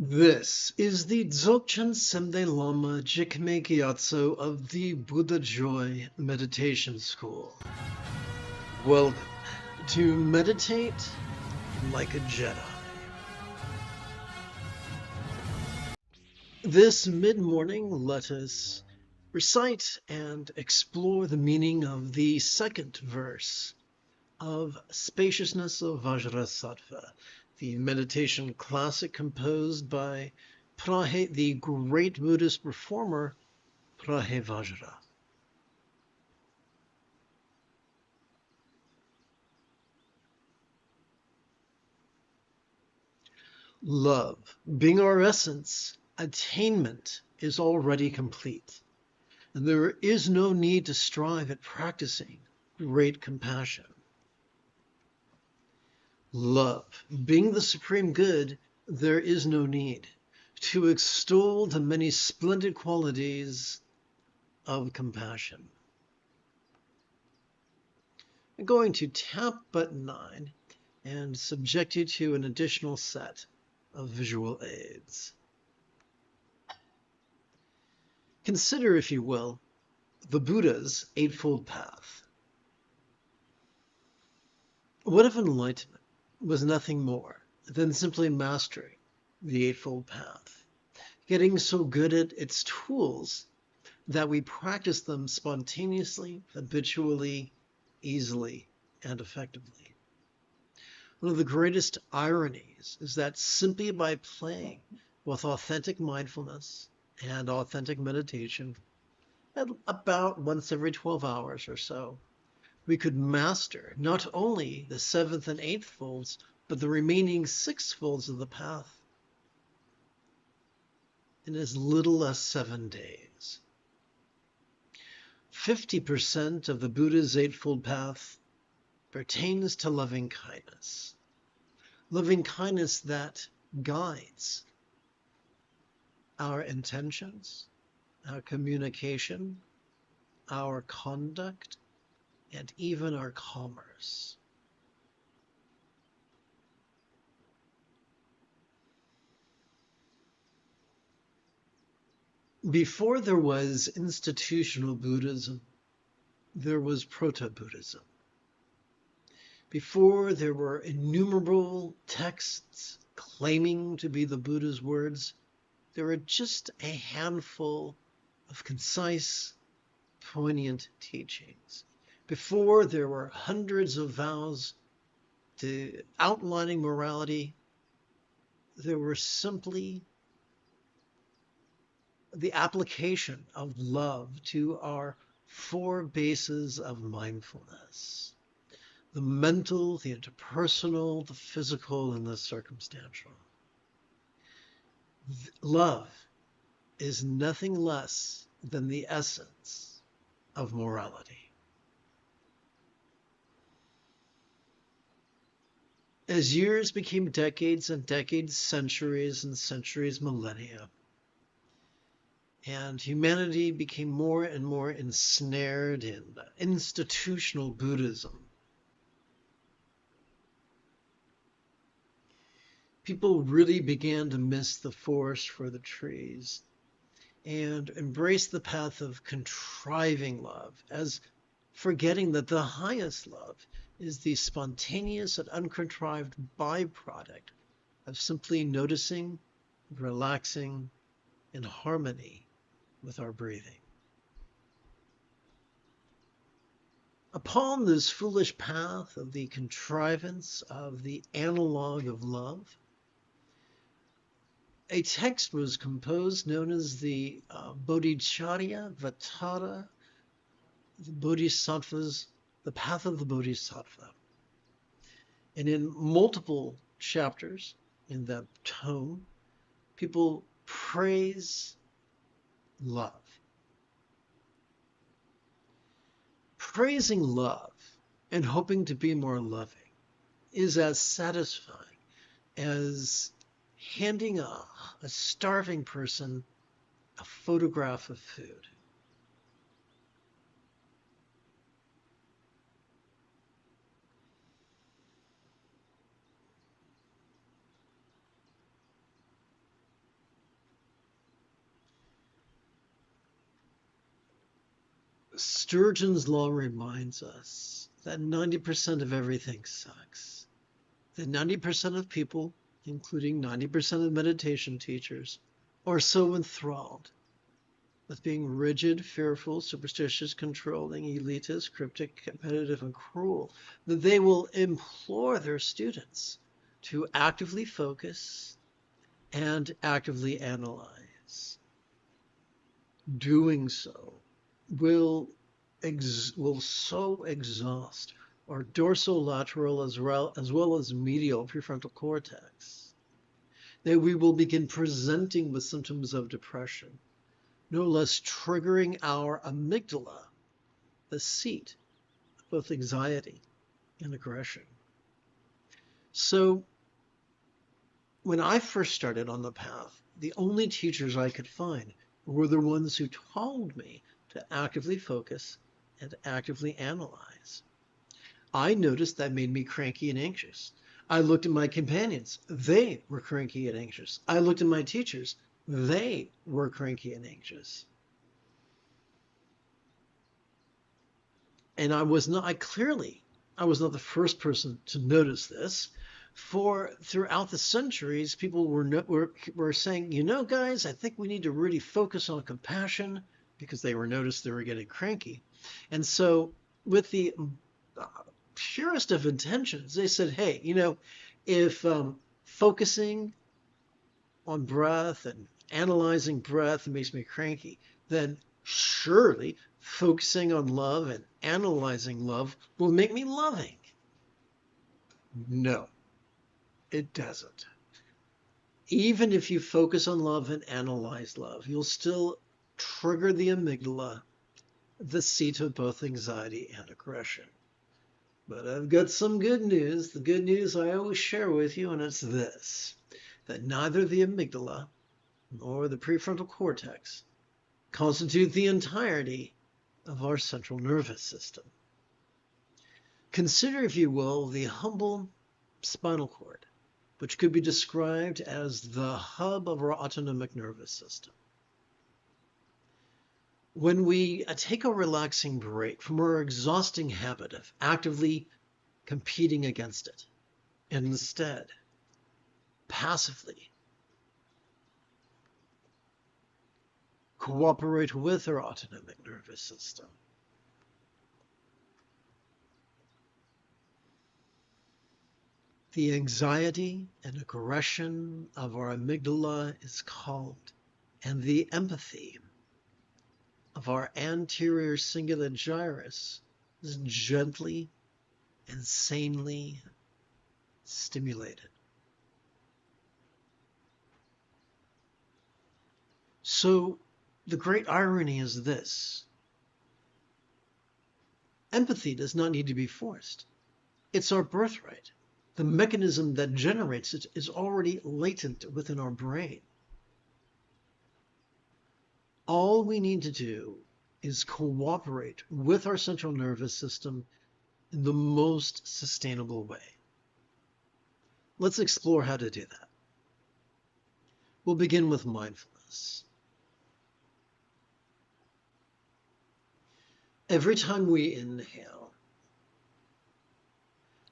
This is the Dzogchen Sende Lama Jigme Gyatso of the Buddha Joy Meditation School. Welcome to Meditate Like a Jedi. This mid-morning, let us recite and explore the meaning of the second verse of Spaciousness of Vajrasattva, the meditation classic composed by the great Buddhist reformer Vajra. Love, being our essence, attainment is already complete, and there is no need to strive at practicing great compassion. Love, being the supreme good, there is no need to extol the many splendid qualities of compassion. I'm going to tap button 9 and subject you to an additional set of visual aids. Consider, if you will, the Buddha's Eightfold Path. What if enlightenment was nothing more than simply mastering the Eightfold Path, getting so good at its tools that we practice them spontaneously, habitually, easily, and effectively? One of the greatest ironies is that simply by playing with authentic mindfulness and authentic meditation at about once every 12 hours or so, we could master not only the 7th and 8th folds, but the remaining 6 folds of the path in as little as 7 days. 50% of the Buddha's Eightfold Path pertains to loving kindness. Loving kindness that guides our intentions, our communication, our conduct, and even our commerce. Before there was institutional Buddhism, there was proto-Buddhism. Before there were innumerable texts claiming to be the Buddha's words, there were just a handful of concise, poignant teachings. Before there were hundreds of vows to outlining morality, there were simply the application of love to our 4 bases of mindfulness: the mental, the interpersonal, the physical, and the circumstantial. Love is nothing less than the essence of morality. As years became decades and decades, centuries and centuries, millennia, and humanity became more and more ensnared in institutional Buddhism, people really began to miss the forest for the trees and embrace the path of contriving love, as forgetting that the highest love is the spontaneous and uncontrived byproduct of simply noticing, relaxing, in harmony with our breathing. Upon this foolish path of the contrivance of the analog of love, a text was composed known as the Bodhicharya Vatara, the Bodhisattvas, the Path of the Bodhisattva. And in multiple chapters in that tome, people praise love. Praising love and hoping to be more loving is as satisfying as handing a starving person a photograph of food. Sturgeon's law reminds us that 90% of everything sucks. That 90% of people, including 90% of meditation teachers, are so enthralled with being rigid, fearful, superstitious, controlling, elitist, cryptic, competitive, and cruel, that they will implore their students to actively focus and actively analyze. Doing so will so exhaust our dorsolateral as well as medial prefrontal cortex that we will begin presenting with symptoms of depression, no less triggering our amygdala, the seat of both anxiety and aggression. So when I first started on the path, the only teachers I could find were the ones who told me to actively focus and actively analyze. I noticed that made me cranky and anxious. I looked at my companions. They were cranky and anxious. I looked at my teachers. They were cranky and anxious. And I was not the first person to notice this. For throughout the centuries, people were saying, you know, guys, I think we need to really focus on compassion, because they noticed they were getting cranky. And so with the purest of intentions, they said, hey, you know, if focusing on breath and analyzing breath makes me cranky, then surely focusing on love and analyzing love will make me loving. No, it doesn't. Even if you focus on love and analyze love, you'll still trigger the amygdala, the seat of both anxiety and aggression. But I've got some good news. The good news I always share with you, and it's this, that neither the amygdala nor the prefrontal cortex constitute the entirety of our central nervous system. Consider, if you will, the humble spinal cord, which could be described as the hub of our autonomic nervous system. When we take a relaxing break from our exhausting habit of actively competing against it, and instead passively cooperate with our autonomic nervous system, the anxiety and aggression of our amygdala is calmed, and the empathy of our anterior cingulate gyrus is gently and sanely stimulated. So the great irony is this: empathy does not need to be forced. It's our birthright. The mechanism that generates it is already latent within our brain. All we need to do is cooperate with our central nervous system in the most sustainable way. Let's explore how to do that. We'll begin with mindfulness. Every time we inhale,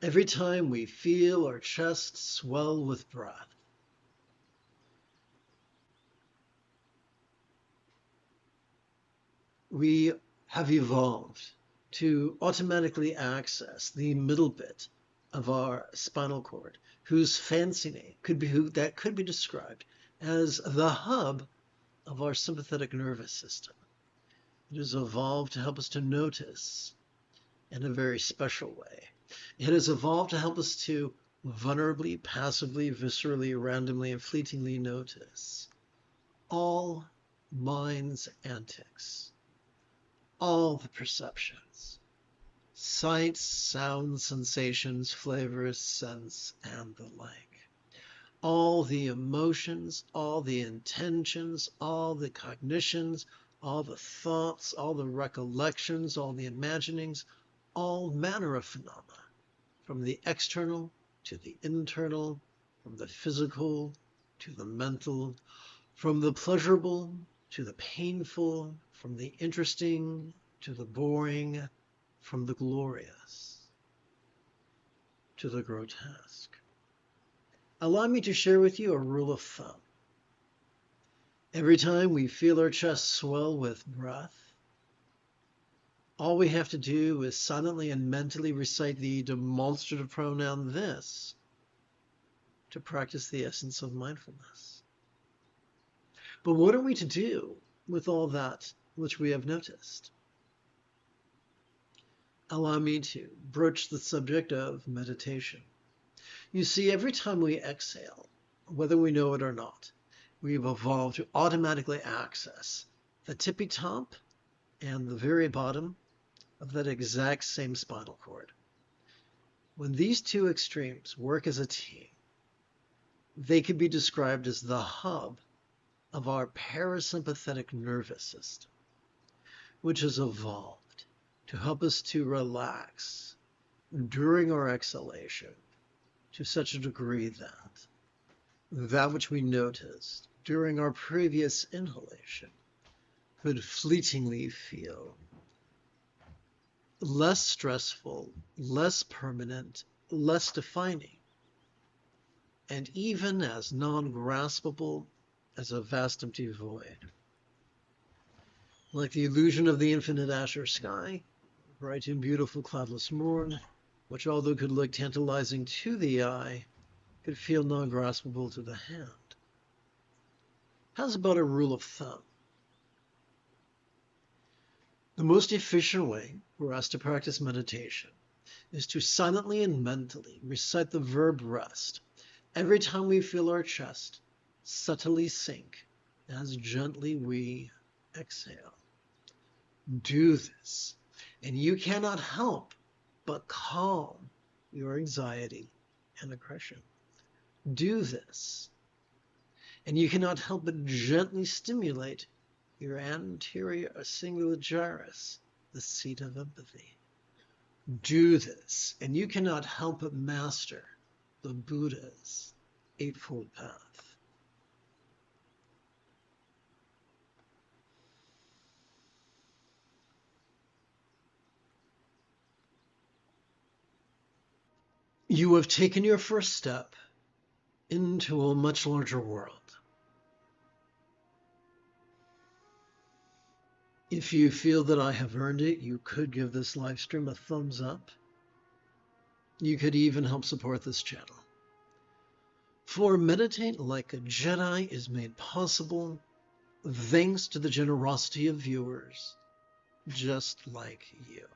every time we feel our chest swell with breath, we have evolved to automatically access the middle bit of our spinal cord, whose fancy name could be described as the hub of our sympathetic nervous system. It has evolved to help us to notice in a very special way. It has evolved to help us to vulnerably, passively, viscerally, randomly, and fleetingly notice all mind's antics, all the perceptions, sights, sounds, sensations, flavors, scents, and the like. All the emotions, all the intentions, all the cognitions, all the thoughts, all the recollections, all the imaginings, all manner of phenomena, from the external to the internal, from the physical to the mental, from the pleasurable to the painful, from the interesting to the boring, from the glorious to the grotesque. Allow me to share with you a rule of thumb. Every time we feel our chest swell with breath, all we have to do is silently and mentally recite the demonstrative pronoun this to practice the essence of mindfulness. But what are we to do with all that which we have noticed? Allow me to broach the subject of meditation. You see, every time we exhale, whether we know it or not, we've evolved to automatically access the tippy top and the very bottom of that exact same spinal cord. When these two extremes work as a team, they could be described as the hub of our parasympathetic nervous system, which has evolved to help us to relax during our exhalation to such a degree that which we noticed during our previous inhalation could fleetingly feel less stressful, less permanent, less defining, and even as non-graspable as a vast empty void. Like the illusion of the infinite azure sky, bright and beautiful cloudless morn, which although could look tantalizing to the eye, could feel non-graspable to the hand. How's about a rule of thumb? The most efficient way for us to practice meditation is to silently and mentally recite the verb rest every time we feel our chest subtly sink as gently we exhale. Do this, and you cannot help but calm your anxiety and aggression. Do this, and you cannot help but gently stimulate your anterior cingulate gyrus, the seat of empathy. Do this, and you cannot help but master the Buddha's Eightfold Path. You have taken your first step into a much larger world. If you feel that I have earned it, you could give this live stream a thumbs up. You could even help support this channel. For Meditate Like a Jedi is made possible thanks to the generosity of viewers just like you.